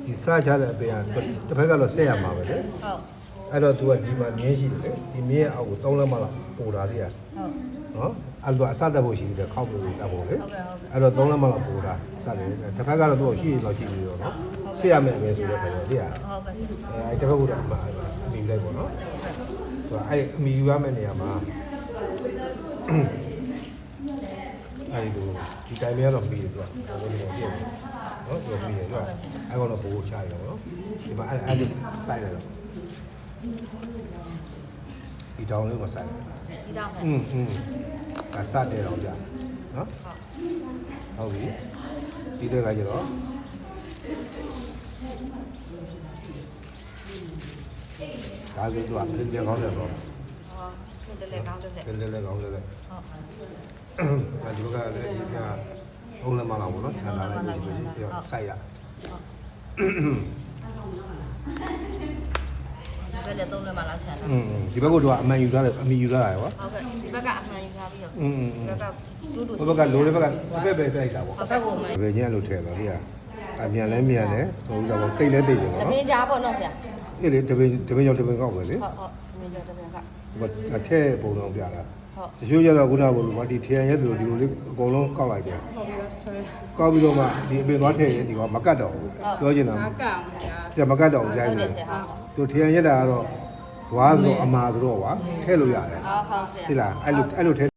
ဒီစားချတဲ့အပြင်တစ်ဖက်ကတော့ဆက်ရမှာပဲလေ ဟုတ် အဲ့တော့ तू ကဒီမှာမြင်းရှိတယ်လေဒီမြင်းရဲ့အောက်ကို3လက်မှလောက်ပို့တာသေးရ ဟုတ် နော်အဲ့တော့အစတက်ဖို့ရှိတယ်ခောက်လို့တက်ဖို့လေ ဟုတ်ကဲ့ဟုတ်ကဲ့ အဲ့တော့3လက်မှလောက်ပို့တာစတယ်တစ်ဖက်ကတော့ तू ရှိရင်တော့ရှိပြီးတော့နော်ဆက်ရမယ်အမေဆိုတဲ့ခါကျတော့သိရ ဟုတ်ကဲ့ အဲ့တစ်ဖက်ကတော့အမအမိလိုက်ပေါ့နော်သူကအဲ့အမိယူရမယ့်နေရာမှာအဲ့ဒီတိုင်းလေးကတော့ပြီးတယ်သူကဘယ်လိုလဲပြည့်နော်သူကပြီးတယ်သူကအဲ့ကတော့ပို့ချရအောင်နော်ဒီမှာအဲ့ဒီစိုက်တယ်တော့ဒီတောင်လေးကိုစိုက်တယ် ဒီတော့မယ် ဒါစတဲ့တော့ကြာနော်ဟုတ်ပြီဒီတဲ့ကကျတော့ဒါဆိုတော့ပြင်ပြကောင်းတယ်တော့ ဟောဒီလေကောင်းတယ်လေ ပြင်လေကောင်းတယ်လေ ဟုတ် အဲဒီကလည်းဒီကသုံးလက်မလောက်ပေါ့နော်ခြံလာလိုက်ပြီးပြီးတော့စိုက်ရ ဘယ်နဲ့သုံးလဲမလောက်ချန်တာ ဒီဘက်ကတော့အမှန်ယူထားတယ်အမီယူထားတယ်ကွာ ဟုတ်ကဲ့ဒီဘက်ကအမှန်ယူထားပြီးတော့ဒီဘက်ကတူးတူး ဘက်ကလိုတဲ့ဘက်ကတစ်ဖက်ပဲစိုက်တာပေါ့ ဟုတ်ကဲ့ကိုမှန် ဘယ်ညလို့ထည့်တော့ဒီကအမြန်လဲမြန်တယ်ဟိုတော့တိတ်လဲတိတ်တယ် တ နော် ပင်းကြားပေါ့နော်ဆရာ အေးလေတပင်းရောက်တပင်းကောက်ပဲလေ ဟုတ်ဟုတ်ဒီမင်းကြားတပင်းက ဟိုထဲပုံတော်ပြတာ ဟုတ် တချို့ကျတော့ခုနကဘာဒီထရန်ရဲ့သူဒီလိုလေးအကုန်လုံးကောက်လိုက်တယ် ဟုတ်ပြီ sorry ကောက်ပြီးတော့မှဒီအပင်သွားထည့်ရင်ဒီကမကတ်တော့ဘူးပြောချင်တာ ငါကအောင်ဆရာ ကျမကတ်တော့ကြိုက် ဟုတ်တ တယ် ယ်ဆရာဟုတ် သူထရန်ရက်တာကတော့ဝါဆိုအမာဆိုတော့ကွာထည့်လို့ရတယ် ဟုတ်ဟုတ်ဆရာ သိလားအဲ့လိုထည့်